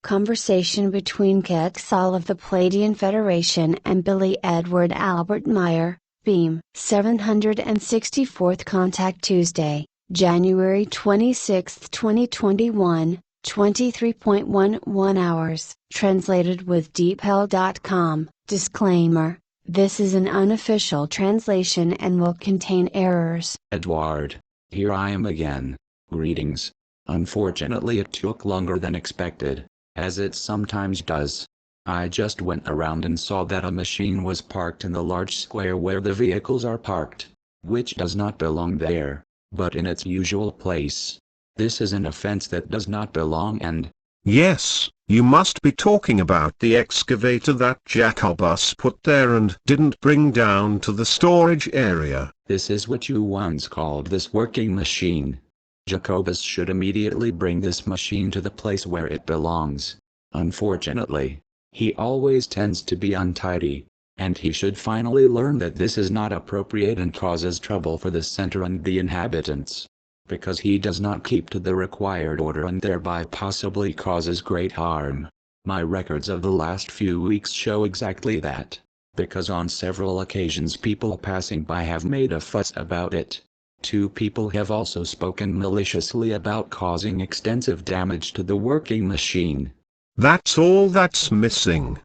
Conversation between Quetzal of the Pleiadian Federation and Billy Edward Albert Meier, Beam. 764th Contact Tuesday, January 26, 2021, 23.11 hours. Translated with DeepL.com. Disclaimer: this is an unofficial translation and will contain errors. Eduard, here I am again. Greetings. Unfortunately, it took longer than expected, as it sometimes does. I just went around and saw that a machine was parked in the large square where the vehicles are parked, which does not belong there, but in its usual place. This is an offense that does not belong and... Yes, you must be talking about the excavator that Jacobus put there and didn't bring down to the storage area. This is what you once called this working machine. Jacobus should immediately bring this machine to the place where it belongs. Unfortunately, he always tends to be untidy, and he should finally learn that this is not appropriate and causes trouble for the center and the inhabitants, because he does not keep to the required order and thereby possibly causes great harm. My records of the last few weeks show exactly that, because on several occasions people passing by have made a fuss about it. 2 people have also spoken maliciously about causing extensive damage to the working machine. That's all that's missing.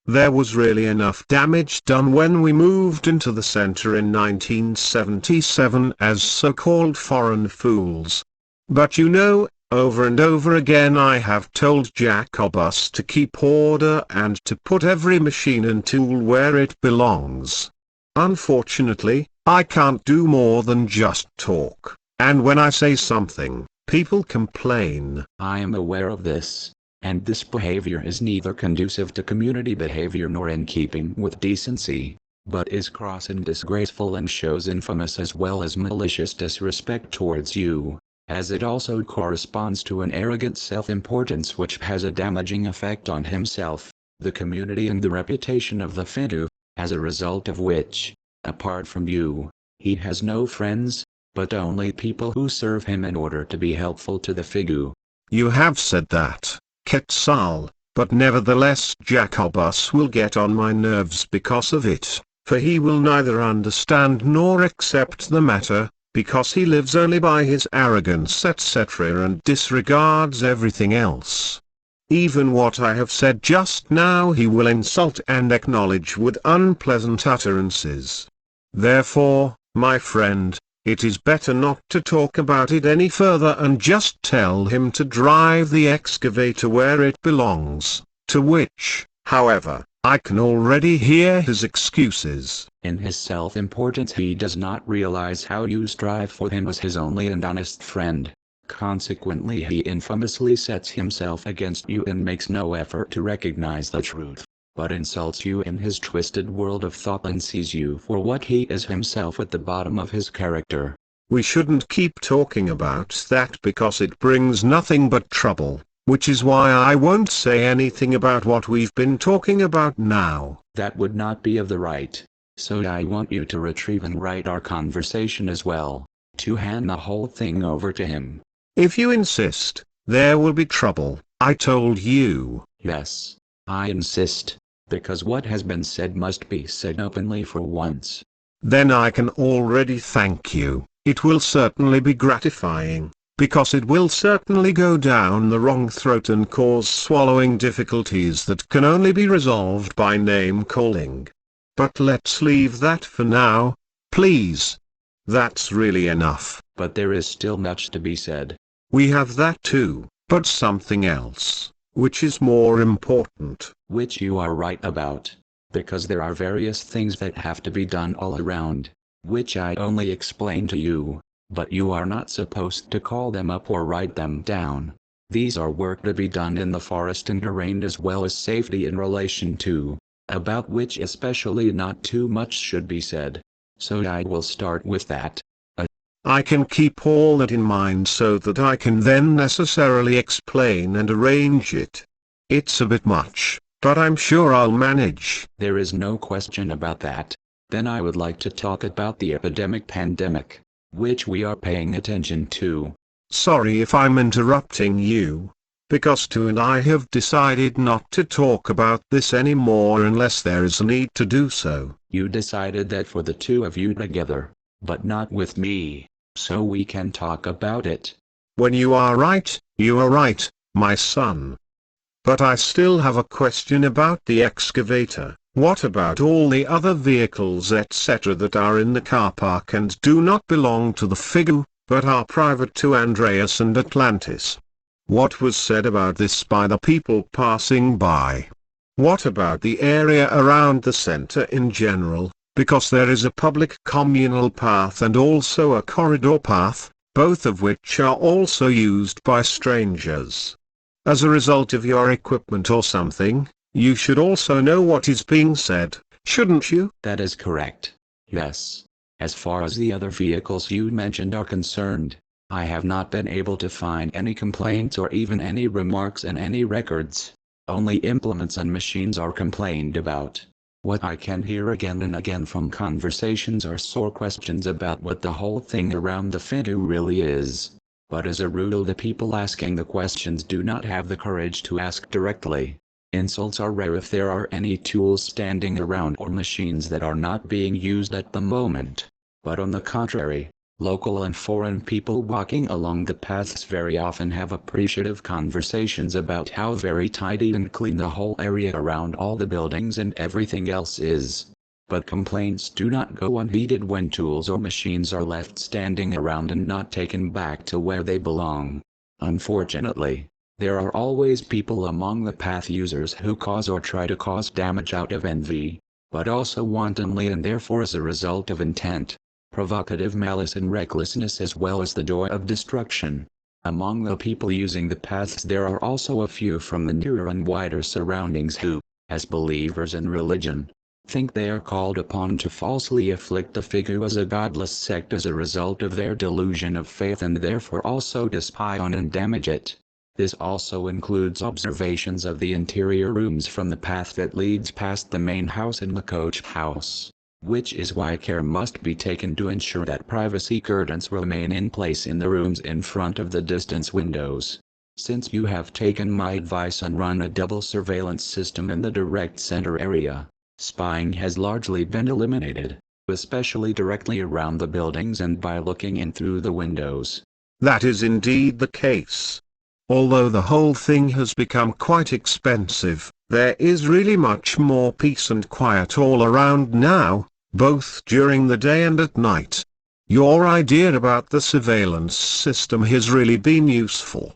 There was really enough damage done when we moved into the center in 1977 as so-called foreign fools. But you know, over and over again I have told Jacobus to keep order and to put every machine and tool where it belongs. Unfortunately, I can't do more than just talk, and when I say something, people complain. I am aware of this, and this behavior is neither conducive to community behavior nor in keeping with decency, but is cross and disgraceful and shows infamous as well as malicious disrespect towards you, as it also corresponds to an arrogant self-importance which has a damaging effect on himself, the community and the reputation of the Fidu, as a result of which, apart from you, he has no friends, but only people who serve him in order to be helpful to the Fidu. You have said that, Quetzal, but nevertheless Jacobus will get on my nerves because of it, for he will neither understand nor accept the matter, because he lives only by his arrogance etc. and disregards everything else. Even what I have said just now he will insult and acknowledge with unpleasant utterances. Therefore, my friend, it is better not to talk about it any further and just tell him to drive the excavator where it belongs, to which, however, I can already hear his excuses. In his self-importance he does not realize how you strive for him as his only and honest friend. Consequently he infamously sets himself against you and makes no effort to recognize the truth, but insults you in his twisted world of thought and sees you for what he is himself at the bottom of his character. We shouldn't keep talking about that because it brings nothing but trouble, which is why I won't say anything about what we've been talking about now. That would not be of the right, so I want you to retrieve and write our conversation as well, to hand the whole thing over to him. If you insist, there will be trouble, I told you. Yes, I insist, because what has been said must be said openly for once. Then I can already thank you. It will certainly be gratifying, because it will certainly go down the wrong throat and cause swallowing difficulties that can only be resolved by name-calling. But let's leave that for now, please. That's really enough. But there is still much to be said. We have that too, but something else, which is more important. Which you are right about, because there are various things that have to be done all around, which I only explain to you, but you are not supposed to call them up or write them down. These are work to be done in the forest and terrain as well as safety in relation to, about which especially not too much should be said. So I will start with that. I can keep all that in mind so that I can then necessarily explain and arrange it. It's a bit much, but I'm sure I'll manage. There is no question about that. Then I would like to talk about the pandemic, which we are paying attention to. Sorry if I'm interrupting you. because Tu and I have decided not to talk about this anymore unless there is a need to do so. You decided that for the two of you together, but not with me, so we can talk about it. When you are right, my son. But I still have a question about the excavator. What about all the other vehicles etc. that are in the car park and do not belong to the figure, but are private to Andreas and Atlantis? What was said about this by the people passing by? What about the area around the center in general, because there is a public communal path and also a corridor path, both of which are also used by strangers. As a result of your equipment or something, you should also know what is being said, shouldn't you? That is correct. Yes. As far as the other vehicles you mentioned are concerned, I have not been able to find any complaints or even any remarks in any records. Only implements and machines are complained about. What I can hear again and again from conversations are sore questions about what the whole thing around the figure really is. But as a rule the people asking the questions do not have the courage to ask directly. Insults are rare if there are any tools standing around or machines that are not being used at the moment. But on the contrary, local and foreign people walking along the paths very often have appreciative conversations about how very tidy and clean the whole area around all the buildings and everything else is. But complaints do not go unheeded when tools or machines are left standing around and not taken back to where they belong. Unfortunately, there are always people among the path users who cause or try to cause damage out of envy, but also wantonly and therefore as a result of intent, provocative malice and recklessness as well as the joy of destruction. Among the people using the paths there are also a few from the nearer and wider surroundings who, as believers in religion, think they are called upon to falsely afflict the figure as a godless sect as a result of their delusion of faith and therefore also to spy on and damage it. This also includes observations of the interior rooms from the path that leads past the main house and the coach house, which is why care must be taken to ensure that privacy curtains remain in place in the rooms in front of the distance windows. Since you have taken my advice and run a double surveillance system in the direct center area, spying has largely been eliminated, especially directly around the buildings and by looking in through the windows. That is indeed the case. Although the whole thing has become quite expensive, there is really much more peace and quiet all around now, both during the day and at night. Your idea about the surveillance system has really been useful.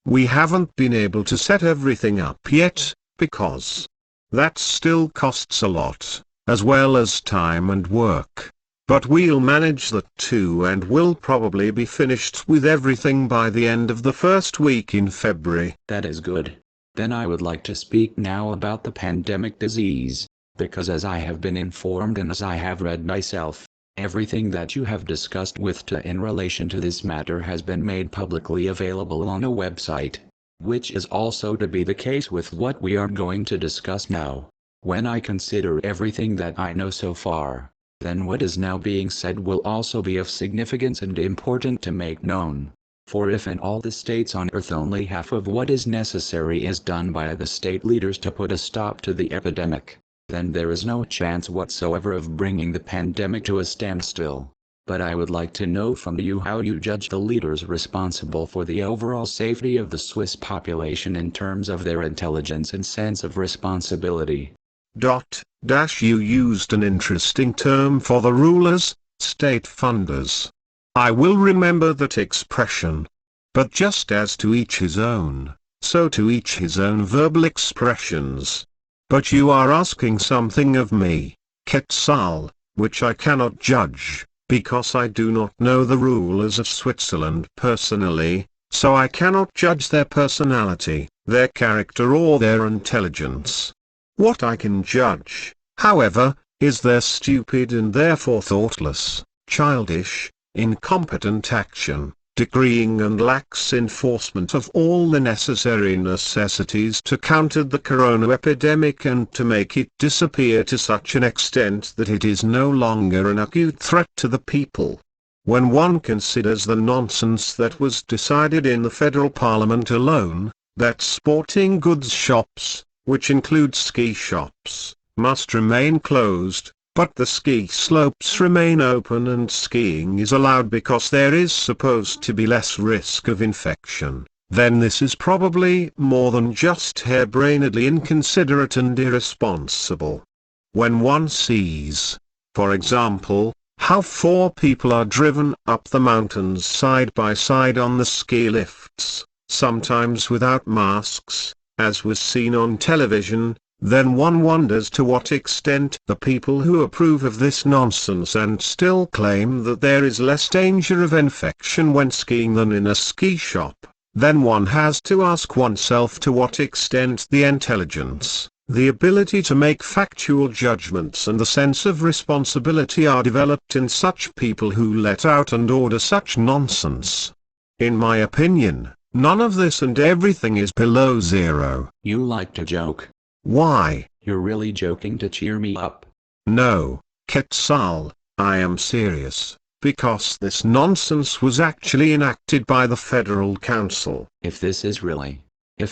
We haven't been able to set everything up yet, because that still costs a lot, as well as time and work. But we'll manage that too and we'll probably be finished with everything by the end of the first week in February. That is good. Then I would like to speak now about the pandemic disease, because as I have been informed and as I have read myself, everything that you have discussed with Ta in relation to this matter has been made publicly available on a website, which is also to be the case with what we are going to discuss now. When I consider everything that I know so far, then what is now being said will also be of significance and important to make known. For if in all the states on earth only half of what is necessary is done by the state leaders to put a stop to the epidemic, then there is no chance whatsoever of bringing the pandemic to a standstill. But I would like to know from you how you judge the leaders responsible for the overall safety of the Swiss population in terms of their intelligence and sense of responsibility. You used an interesting term for the rulers, state funders. I will remember that expression. But just as to each his own, so to each his own verbal expressions. But you are asking something of me, Quetzal, which I cannot judge, because I do not know the rulers of Switzerland personally, so I cannot judge their personality, their character or their intelligence. What I can judge, however, is their stupid and therefore thoughtless, childish, incompetent action, decreeing and lax enforcement of all the necessary necessities to counter the corona epidemic and to make it disappear to such an extent that it is no longer an acute threat to the people. When one considers the nonsense that was decided in the federal parliament alone, that sporting goods shops, which include ski shops, must remain closed, but the ski slopes remain open and skiing is allowed because there is supposed to be less risk of infection, then this is probably more than just harebrainedly inconsiderate and irresponsible. When one sees, for example, how 4 people are driven up the mountains side by side on the ski lifts, sometimes without masks, as was seen on television, then one wonders to what extent the people who approve of this nonsense and still claim that there is less danger of infection when skiing than in a ski shop. Then one has to ask oneself to what extent the intelligence, the ability to make factual judgments and the sense of responsibility are developed in such people who let out and order such nonsense. In my opinion, none of this and everything is below zero. You like to joke. Why? You're really joking to cheer me up. No, Quetzal, I am serious, because this nonsense was actually enacted by the Federal Council. If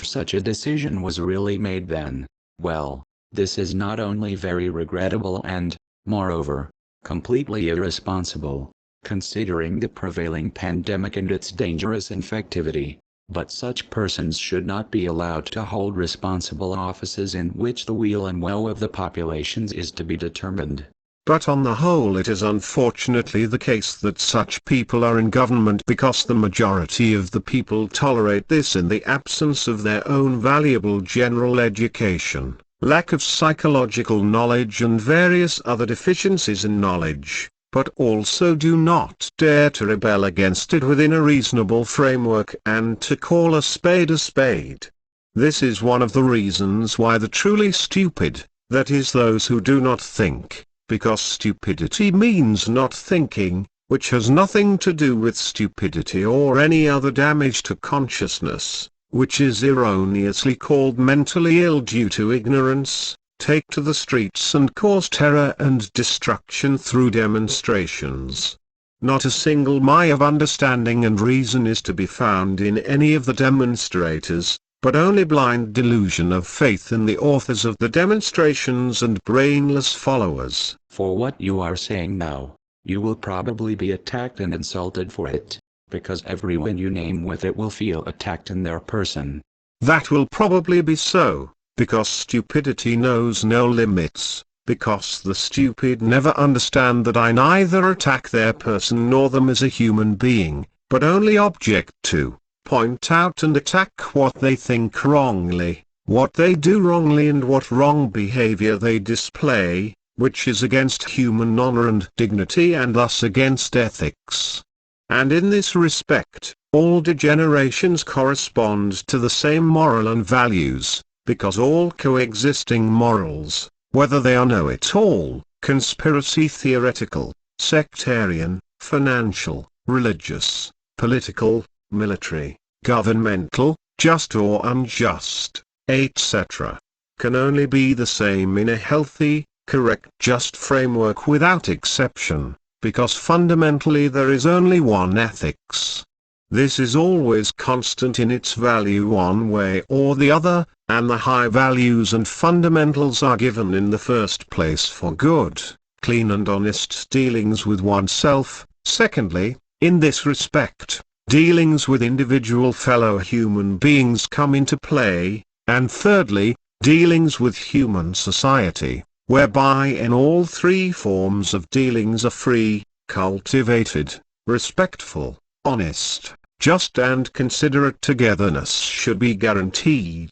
such a decision was really made then, well, this is not only very regrettable and, moreover, completely irresponsible, considering the prevailing pandemic and its dangerous infectivity. But such persons should not be allowed to hold responsible offices in which the weal and woe of the populations is to be determined. But on the whole it is unfortunately the case that such people are in government because the majority of the people tolerate this in the absence of their own valuable general education, lack of psychological knowledge and various other deficiencies in knowledge, but also do not dare to rebel against it within a reasonable framework and to call a spade a spade. This is one of the reasons why the truly stupid, that is those who do not think, because stupidity means not thinking, which has nothing to do with stupidity or any other damage to consciousness, which is erroneously called mentally ill due to ignorance, take to the streets and cause terror and destruction through demonstrations. Not a single mite of understanding and reason is to be found in any of the demonstrators, but only blind delusion of faith in the authors of the demonstrations and brainless followers. For what you are saying now, you will probably be attacked and insulted for it, because everyone you name with it will feel attacked in their person. That will probably be so, because stupidity knows no limits, because the stupid never understand that I neither attack their person nor them as a human being, but only object to, point out and attack what they think wrongly, what they do wrongly and what wrong behavior they display, which is against human honor and dignity and thus against ethics. And in this respect, all degenerations correspond to the same moral and values, because all coexisting morals, whether they are know-it-all, conspiracy theoretical, sectarian, financial, religious, political, military, governmental, just or unjust, etc., can only be the same in a healthy, correct, just framework without exception, because fundamentally there is only one ethics. This is always constant in its value one way or the other, and the high values and fundamentals are given in the first place for good, clean and honest dealings with oneself, secondly, in this respect, dealings with individual fellow human beings come into play, and thirdly, dealings with human society, whereby in all 3 forms of dealings a free, cultivated, respectful, honest, just and considerate togetherness should be guaranteed.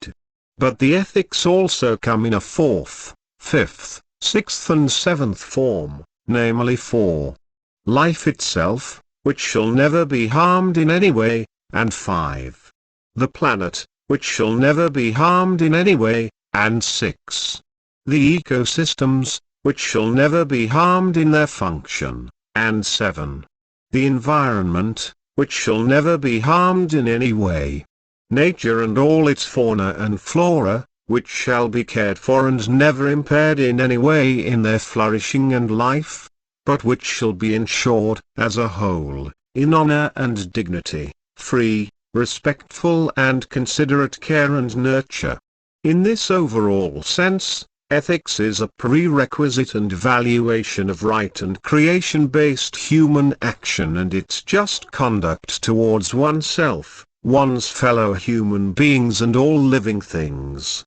But the ethics also come in a 4th, 5th, 6th and 7th form, namely 4. Life itself, which shall never be harmed in any way, and 5. The planet, which shall never be harmed in any way, and 6. The ecosystems, which shall never be harmed in their function, and 7. The environment, which shall never be harmed in any way. Nature and all its fauna and flora, which shall be cared for and never impaired in any way in their flourishing and life, but which shall be ensured, as a whole, in honor and dignity, free, respectful and considerate care and nurture. In this overall sense, ethics is a prerequisite and evaluation of right and creation-based human action and its just conduct towards oneself, one's fellow human beings and all living things.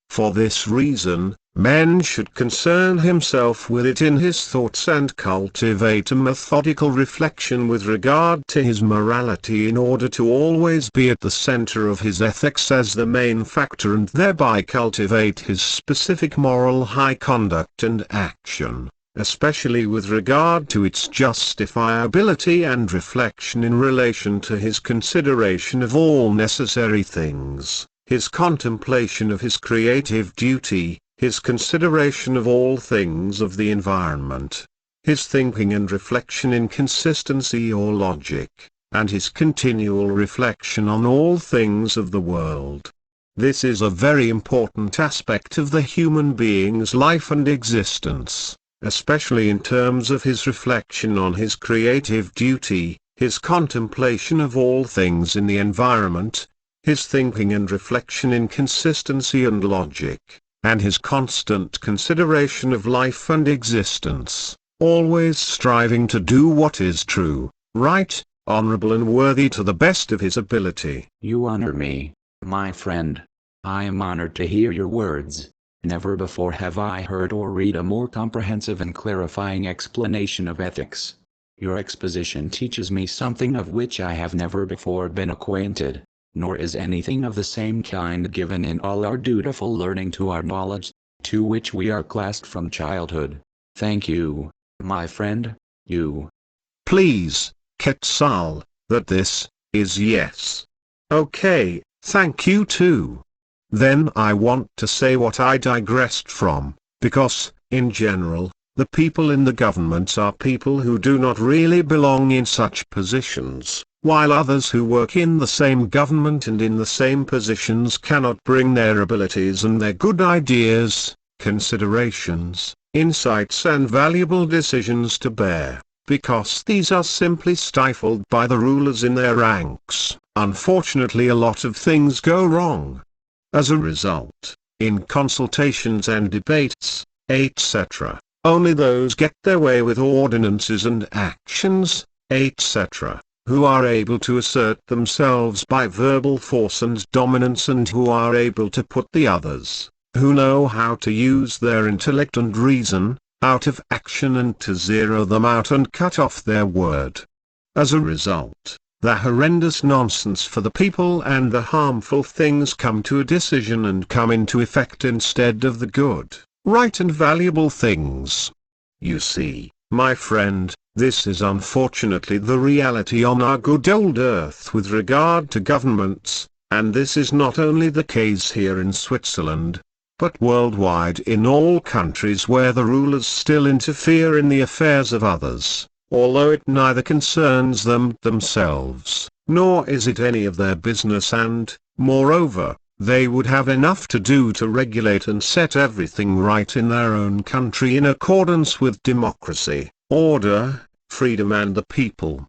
For this reason, man should concern himself with it in his thoughts and cultivate a methodical reflection with regard to his morality in order to always be at the center of his ethics as the main factor and thereby cultivate his specific moral high conduct and action, especially with regard to its justifiability and reflection in relation to his consideration of all necessary things, his contemplation of his creative duty, his consideration of all things of the environment, his thinking and reflection in consistency or logic, and his continual reflection on all things of the world. This is a very important aspect of the human being's life and existence, especially in terms of his reflection on his creative duty, his contemplation of all things in the environment, his thinking and reflection in consistency and logic, and his constant consideration of life and existence, always striving to do what is true, right, honorable and worthy to the best of his ability. You honor me, my friend. I am honored to hear your words. Never before have I heard or read a more comprehensive and clarifying explanation of ethics. Your exposition teaches me something of which I have never before been acquainted, nor is anything of the same kind given in all our dutiful learning to our knowledge, to which we are classed from childhood. Thank you, my friend, you. Please, Quetzal, that this is yes. Okay, thank you too. Then I want to say what I digressed from, because, in general, the people in the governments are people who do not really belong in such positions, while others who work in the same government and in the same positions cannot bring their abilities and their good ideas, considerations, insights and valuable decisions to bear, because these are simply stifled by the rulers in their ranks. Unfortunately, a lot of things go wrong. As a result, in consultations and debates, etc., only those get their way with ordinances and actions, etc., who are able to assert themselves by verbal force and dominance and who are able to put the others, who know how to use their intellect and reason, out of action and to zero them out and cut off their word. As a result, the horrendous nonsense for the people and the harmful things come to a decision and come into effect instead of the good, right and valuable things. You see, my friend, this is unfortunately the reality on our good old earth with regard to governments, and this is not only the case here in Switzerland, but worldwide in all countries where the rulers still interfere in the affairs of others, although it neither concerns them themselves, nor is it any of their business and, moreover, they would have enough to do to regulate and set everything right in their own country in accordance with democracy, order, freedom and the people.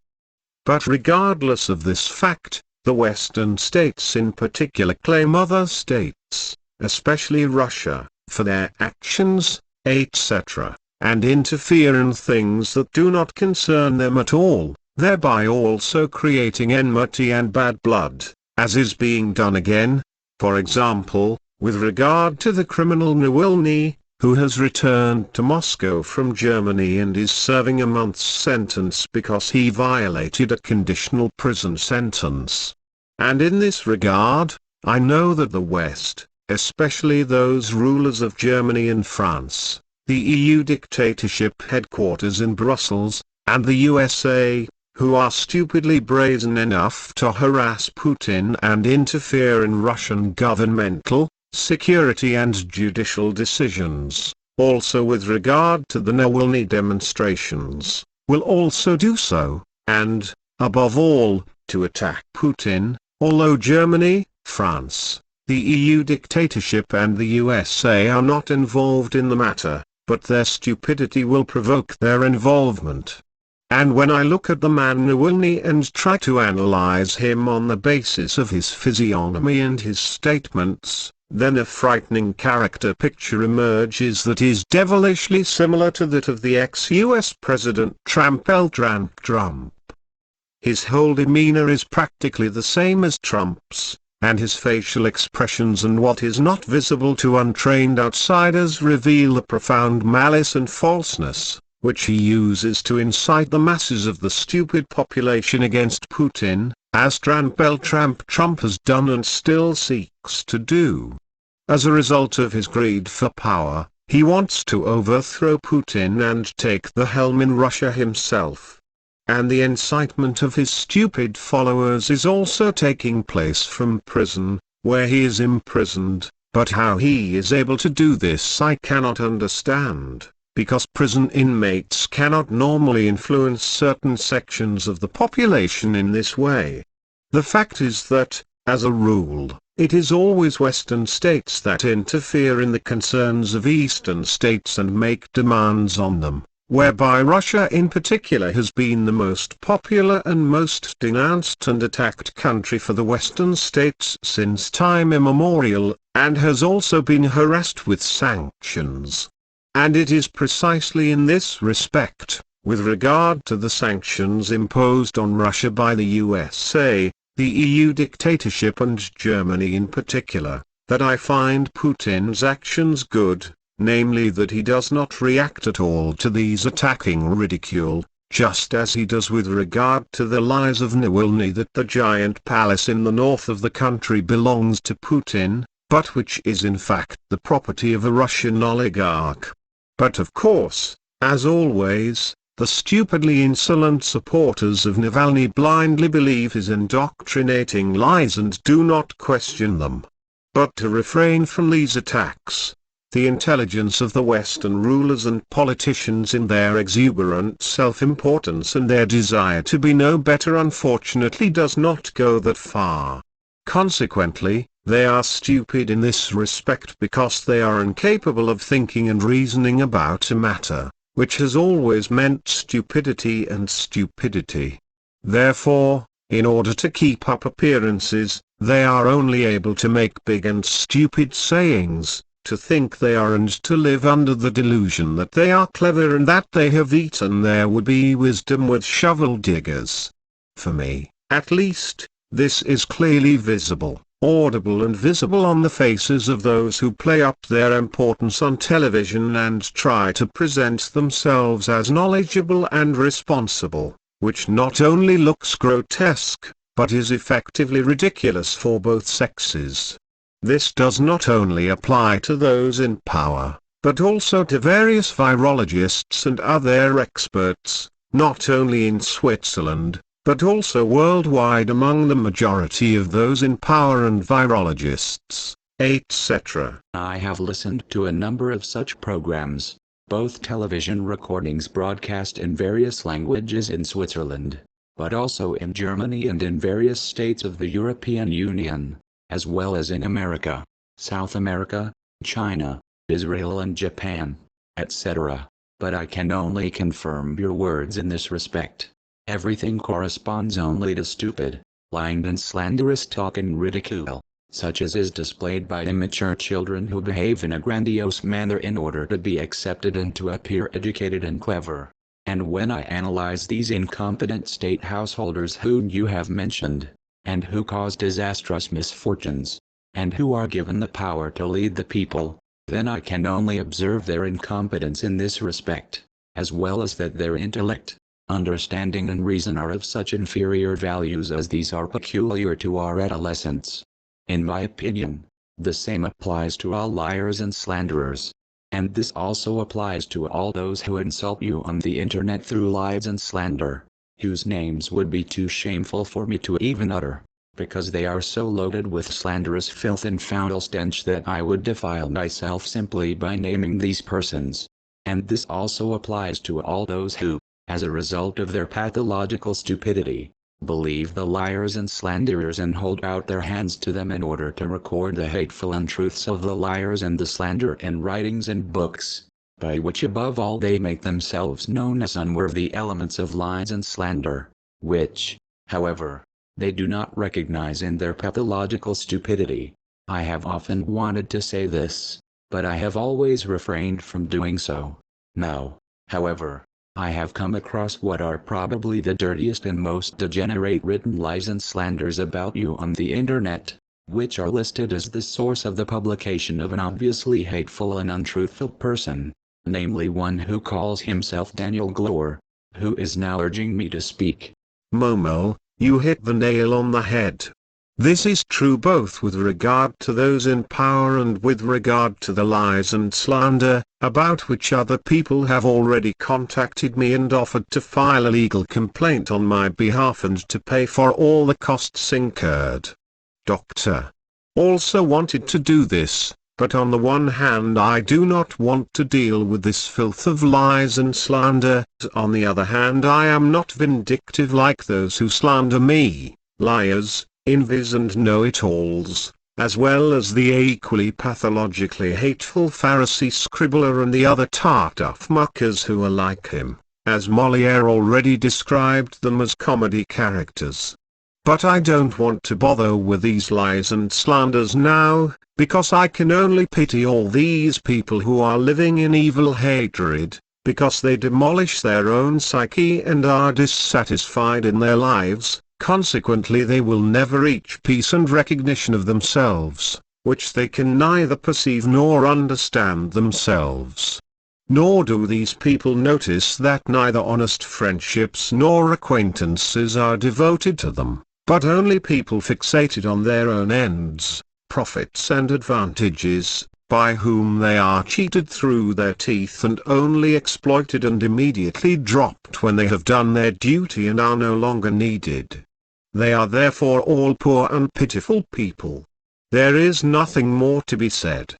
But regardless of this fact, the Western states in particular claim other states, especially Russia, for their actions, etc., and interfere in things that do not concern them at all, thereby also creating enmity and bad blood, as is being done again, for example, with regard to the criminal Nawalny, who has returned to Moscow from Germany and is serving a month's sentence because he violated a conditional prison sentence. And in this regard, I know that the West, especially those rulers of Germany and France, the EU dictatorship headquarters in Brussels, and the USA, who are stupidly brazen enough to harass Putin and interfere in Russian governmental, security and judicial decisions, also with regard to the Nawalny demonstrations, will also do so, and, above all, to attack Putin, although Germany, France, the EU dictatorship and the USA are not involved in the matter, but their stupidity will provoke their involvement. And when I look at the man Navalny and try to analyze him on the basis of his physiognomy and his statements, then a frightening character picture emerges that is devilishly similar to that of the ex-US President Trump. His whole demeanor is practically the same as Trump's, and his facial expressions and what is not visible to untrained outsiders reveal a profound malice and falseness, which he uses to incite the masses of the stupid population against Putin, as Trump has done and still seeks to do. As a result of his greed for power, he wants to overthrow Putin and take the helm in Russia himself. And the incitement of his stupid followers is also taking place from prison, where he is imprisoned, but how he is able to do this I cannot understand, because prison inmates cannot normally influence certain sections of the population in this way. The fact is that, as a rule, it is always Western states that interfere in the concerns of Eastern states and make demands on them, whereby Russia in particular has been the most popular and most denounced and attacked country for the Western states since time immemorial, and has also been harassed with sanctions. And it is precisely in this respect, with regard to the sanctions imposed on Russia by the USA, the EU dictatorship and Germany in particular, that I find Putin's actions good. Namely that he does not react at all to these attacking ridicule, just as he does with regard to the lies of Navalny that the giant palace in the north of the country belongs to Putin, but which is in fact the property of a Russian oligarch. But of course, as always, the stupidly insolent supporters of Navalny blindly believe his indoctrinating lies and do not question them. But to refrain from these attacks, the intelligence of the Western rulers and politicians in their exuberant self-importance and their desire to be no better unfortunately does not go that far. Consequently, they are stupid in this respect because they are incapable of thinking and reasoning about a matter, which has always meant stupidity and stupidity. Therefore, in order to keep up appearances, they are only able to make big and stupid sayings, to think they are and to live under the delusion that they are clever and that they have eaten their would-be wisdom with shovel diggers. For me, at least, this is clearly visible, audible and visible on the faces of those who play up their importance on television and try to present themselves as knowledgeable and responsible, which not only looks grotesque, but is effectively ridiculous for both sexes. This does not only apply to those in power, but also to various virologists and other experts, not only in Switzerland, but also worldwide among the majority of those in power and virologists, etc. I have listened to a number of such programs, both television recordings broadcast in various languages in Switzerland, but also in Germany and in various states of the European Union, as well as in America, South America, China, Israel and Japan, etc. But I can only confirm your words in this respect. Everything corresponds only to stupid, lying and slanderous talk and ridicule, such as is displayed by immature children who behave in a grandiose manner in order to be accepted and to appear educated and clever. And when I analyze these incompetent state householders whom you have mentioned, and who cause disastrous misfortunes, and who are given the power to lead the people, then I can only observe their incompetence in this respect, as well as that their intellect, understanding and reason are of such inferior values as these are peculiar to our adolescents. In my opinion, the same applies to all liars and slanderers. And this also applies to all those who insult you on the internet through lies and slander, whose names would be too shameful for me to even utter, because they are so loaded with slanderous filth and foul stench that I would defile myself simply by naming these persons. And this also applies to all those who, as a result of their pathological stupidity, believe the liars and slanderers and hold out their hands to them in order to record the hateful untruths of the liars and the slander in writings and books. by which above all they make themselves known as unworthy elements of lies and slander, which, however, they do not recognize in their pathological stupidity. I have often wanted to say this, but I have always refrained from doing so. Now, however, I have come across what are probably the dirtiest and most degenerate written lies and slanders about you on the internet, which are listed as the source of the publication of an obviously hateful and untruthful person, namely one who calls himself Daniel Glore, who is now urging me to speak. Momo, you hit the nail on the head. This is true both with regard to those in power and with regard to the lies and slander, about which other people have already contacted me and offered to file a legal complaint on my behalf and to pay for all the costs incurred. Doctor also wanted to do this, but on the one hand I do not want to deal with this filth of lies and slander, on the other hand I am not vindictive like those who slander me, liars, envies and know-it-alls, as well as the equally pathologically hateful Pharisee scribbler and the other Tartuffe muckers who are like him, as Molière already described them as comedy characters. But I don't want to bother with these lies and slanders now, because I can only pity all these people who are living in evil hatred, because they demolish their own psyche and are dissatisfied in their lives. Consequently they will never reach peace and recognition of themselves, which they can neither perceive nor understand themselves. Nor do these people notice that neither honest friendships nor acquaintances are devoted to them, but only people fixated on their own ends, profits and advantages, by whom they are cheated through their teeth and only exploited and immediately dropped when they have done their duty and are no longer needed. They are therefore all poor and pitiful people. There is nothing more to be said.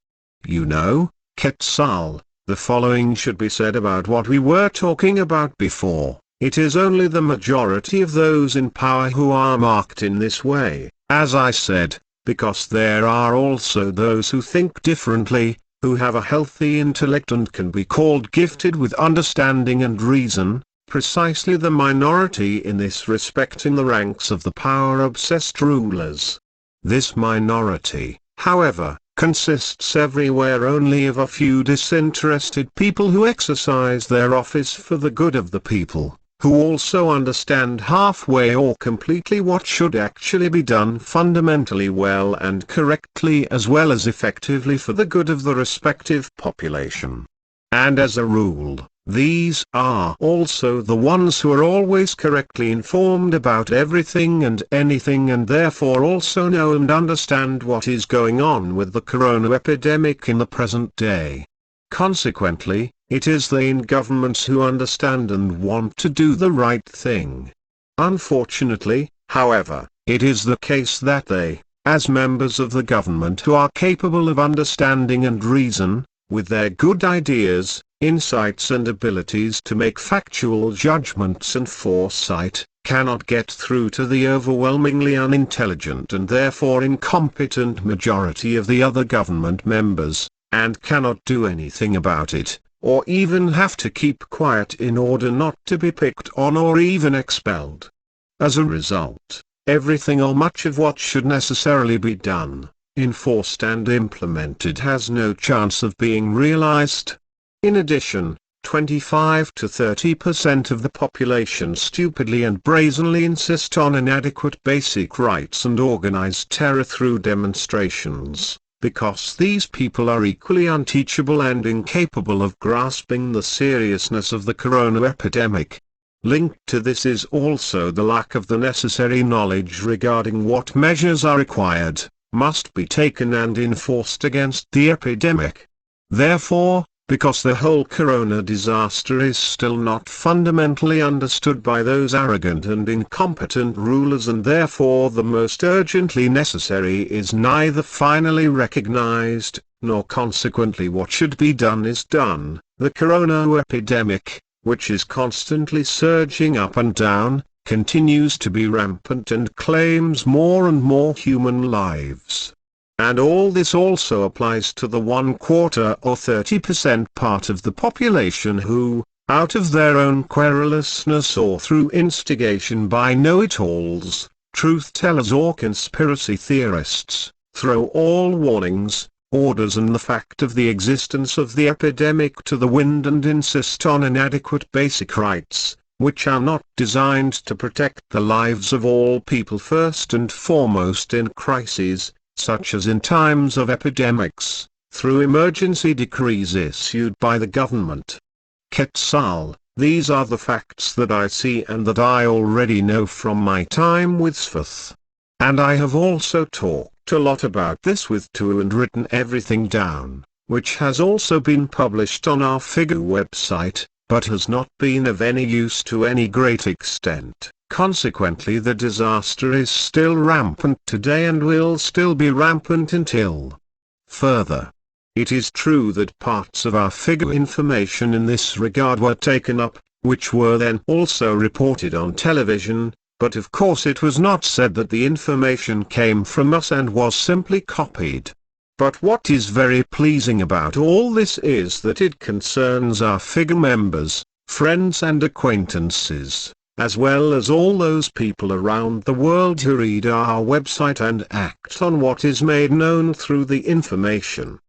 You know, Quetzal, the following should be said about what we were talking about before. It is only the majority of those in power who are marked in this way, as I said, because there are also those who think differently, who have a healthy intellect and can be called gifted with understanding and reason, precisely the minority in this respect in the ranks of the power-obsessed rulers. This minority, however, consists everywhere only of a few disinterested people who exercise their office for the good of the people, who also understand halfway or completely what should actually be done fundamentally well and correctly as well as effectively for the good of the respective population. And as a rule, these are also the ones who are always correctly informed about everything and anything and therefore also know and understand what is going on with the corona epidemic in the present day. Consequently, it is they in governments who understand and want to do the right thing. Unfortunately, however, it is the case that they, as members of the government who are capable of understanding and reason, with their good ideas, insights and abilities to make factual judgments and foresight, cannot get through to the overwhelmingly unintelligent and therefore incompetent majority of the other government members, and cannot do anything about it, or even have to keep quiet in order not to be picked on or even expelled. As a result, everything or much of what should necessarily be done, enforced and implemented has no chance of being realized. In addition, 25 to 30% of the population stupidly and brazenly insist on inadequate basic rights and organize terror through demonstrations, because these people are equally unteachable and incapable of grasping the seriousness of the corona epidemic. Linked to this is also the lack of the necessary knowledge regarding what measures are required, must be taken and enforced against the epidemic. Therefore, because the whole corona disaster is still not fundamentally understood by those arrogant and incompetent rulers and therefore the most urgently necessary is neither finally recognized, nor consequently what should be done is done, the corona epidemic, which is constantly surging up and down, continues to be rampant and claims more and more human lives. And all this also applies to the 1/4 or 30% part of the population who, out of their own querulousness or through instigation by know-it-alls, truth-tellers or conspiracy theorists, throw all warnings, orders and the fact of the existence of the epidemic to the wind and insist on inadequate basic rights, which are not designed to protect the lives of all people first and foremost in crises, such as in times of epidemics, through emergency decrees issued by the government. Quetzal, these are the facts that I see and that I already know from my time with Sfth. And I have also talked a lot about this with Tu and written everything down, which has also been published on our figure website, but has not been of any use to any great extent. Consequently, the disaster is still rampant today and will still be rampant until further. It is true that parts of our figure information in this regard were taken up, which were then also reported on television, but of course it was not said that the information came from us and was simply copied. But what is very pleasing about all this is that it concerns our figure members, friends and acquaintances, as well as all those people around the world who read our website and act on what is made known through the information.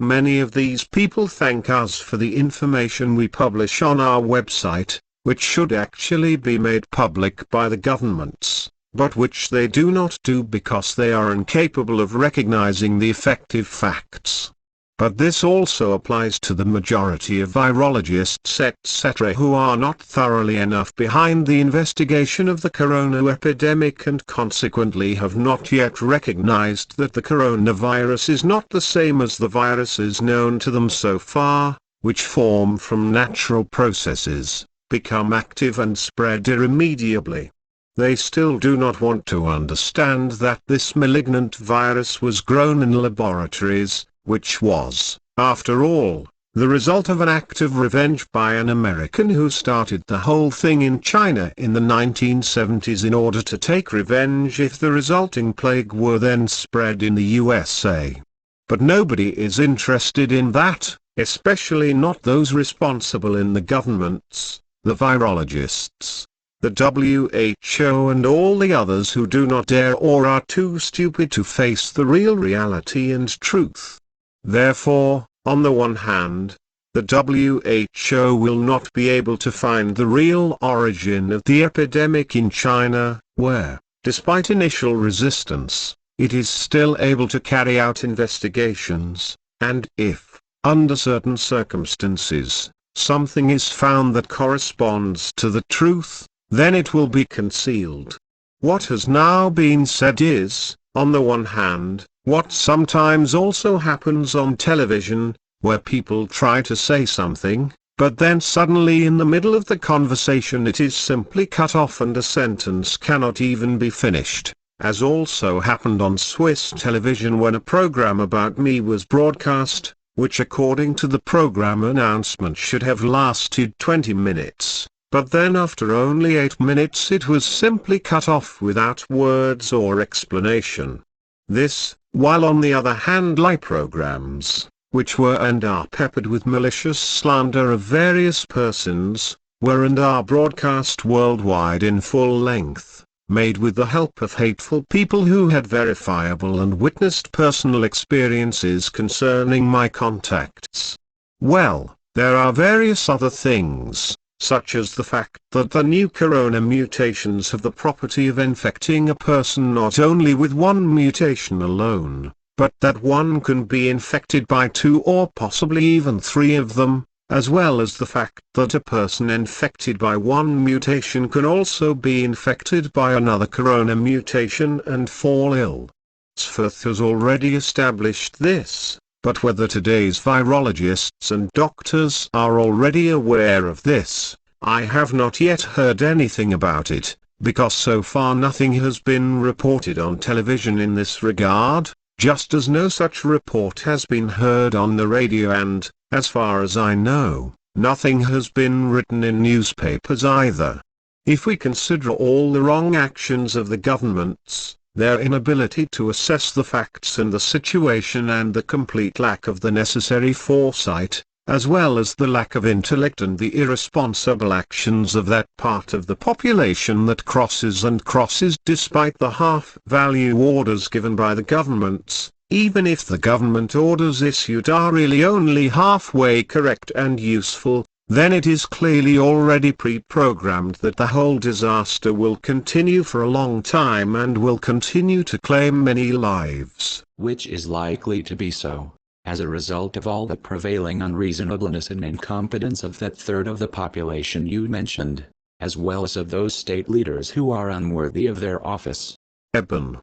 Many of these people thank us for the information we publish on our website, which should actually be made public by the governments, but which they do not do because they are incapable of recognizing the effective facts. But this also applies to the majority of virologists etc. who are not thoroughly enough behind the investigation of the corona epidemic and consequently have not yet recognized that the coronavirus is not the same as the viruses known to them so far, which form from natural processes, become active and spread irremediably. They still do not want to understand that this malignant virus was grown in laboratories, which was, after all, the result of an act of revenge by an American who started the whole thing in China in the 1970s in order to take revenge if the resulting plague were then spread in the USA. But nobody is interested in that, especially not those responsible in the governments, the virologists, the WHO and all the others who do not dare or are too stupid to face the real reality and truth. Therefore, on the one hand, the WHO will not be able to find the real origin of the epidemic in China, where, despite initial resistance, it is still able to carry out investigations, and if, under certain circumstances, something is found that corresponds to the truth, then it will be concealed. What has now been said is, on the one hand, what sometimes also happens on television, where people try to say something, but then suddenly in the middle of the conversation it is simply cut off and a sentence cannot even be finished, as also happened on Swiss television when a program about me was broadcast, which according to the program announcement should have lasted 20 minutes, but then after only 8 minutes it was simply cut off without words or explanation. This, while on the other hand lie programs, which were and are peppered with malicious slander of various persons, were and are broadcast worldwide in full length, made with the help of hateful people who had verifiable and witnessed personal experiences concerning my contacts. Well, there are various other things, such as the fact that the new corona mutations have the property of infecting a person not only with one mutation alone, but that one can be infected by 2 or possibly even 3 of them, as well as the fact that a person infected by one mutation can also be infected by another corona mutation and fall ill. Sfth has already established this, but whether today's virologists and doctors are already aware of this, I have not yet heard anything about it, because so far nothing has been reported on television in this regard, just as no such report has been heard on the radio and, as far as I know, nothing has been written in newspapers either. If we consider all the wrong actions of the governments, their inability to assess the facts and the situation and the complete lack of the necessary foresight, as well as the lack of intellect and the irresponsible actions of that part of the population that crosses despite the half-value orders given by the governments, even if the government orders issued are really only halfway correct and useful, then it is clearly already pre-programmed that the whole disaster will continue for a long time and will continue to claim many lives. Which is likely to be so, as a result of all the prevailing unreasonableness and incompetence of that third of the population you mentioned, as well as of those state leaders who are unworthy of their office. Eben.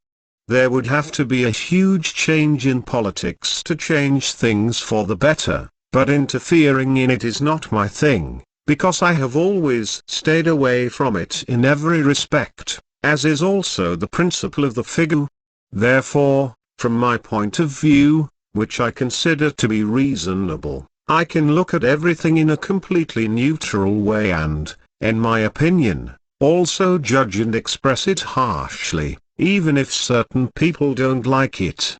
There would have to be a huge change in politics to change things for the better, but interfering in it is not my thing, because I have always stayed away from it in every respect, as is also the principle of the figure. Therefore, from my point of view, which I consider to be reasonable, I can look at everything in a completely neutral way and, in my opinion, also judge and express it harshly, even if certain people don't like it.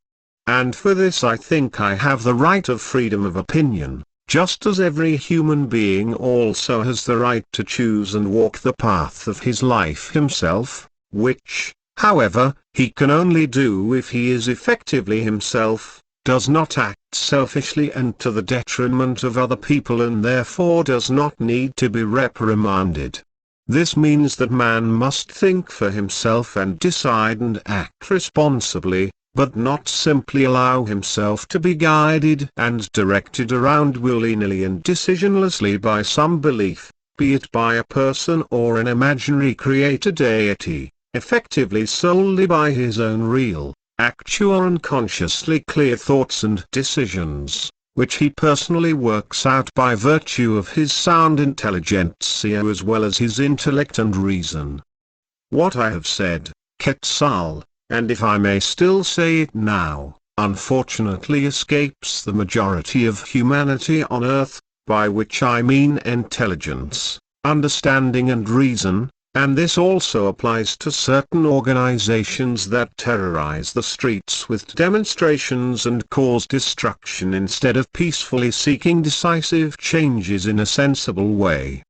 And for this I think I have the right of freedom of opinion, just as every human being also has the right to choose and walk the path of his life himself, which, however, he can only do if he is effectively himself, does not act selfishly and to the detriment of other people, and therefore does not need to be reprimanded. This means that man must think for himself and decide and act responsibly, but not simply allow himself to be guided and directed around willy-nilly and decisionlessly by some belief, be it by a person or an imaginary created deity, effectively solely by his own real, actual and consciously clear thoughts and decisions, which he personally works out by virtue of his sound intelligentsia as well as his intellect and reason. What I have said, Quetzal, and if I may still say it now, unfortunately escapes the majority of humanity on earth, by which I mean intelligence, understanding and reason, and this also applies to certain organizations that terrorize the streets with demonstrations and cause destruction instead of peacefully seeking decisive changes in a sensible way.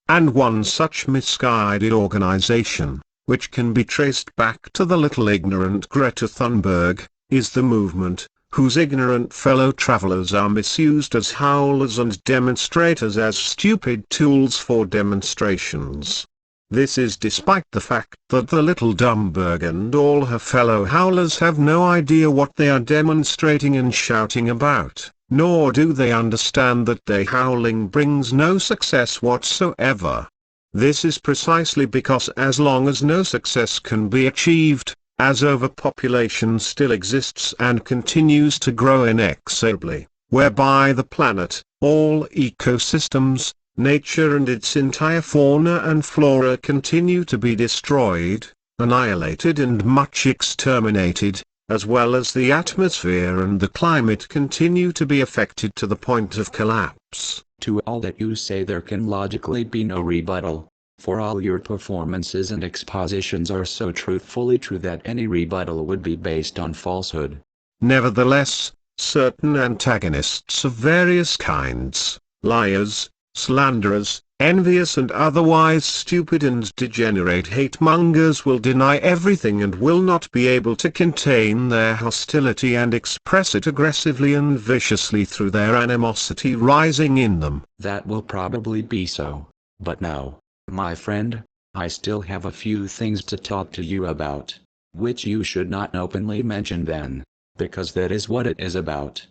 And one such misguided organization, which can be traced back to the little ignorant Greta Thunberg, is the movement, whose ignorant fellow travelers are misused as howlers and demonstrators as stupid tools for demonstrations. This is despite the fact that the little Dumberg and all her fellow howlers have no idea what they are demonstrating and shouting about, nor do they understand that their howling brings no success whatsoever. This is precisely because as long as no success can be achieved, as overpopulation still exists and continues to grow inexorably, whereby the planet, all ecosystems, nature and its entire fauna and flora continue to be destroyed, annihilated and much exterminated, as well as the atmosphere and the climate continue to be affected to the point of collapse. To all that you say there can logically be no rebuttal, for all your performances and expositions are so truthfully true that any rebuttal would be based on falsehood. Nevertheless, certain antagonists of various kinds, liars, slanderers, envious and otherwise stupid and degenerate hate-mongers will deny everything and will not be able to contain their hostility and express it aggressively and viciously through their animosity rising in them. That will probably be so, but now, my friend, I still have a few things to talk to you about, which you should not openly mention then, because that is what it is about.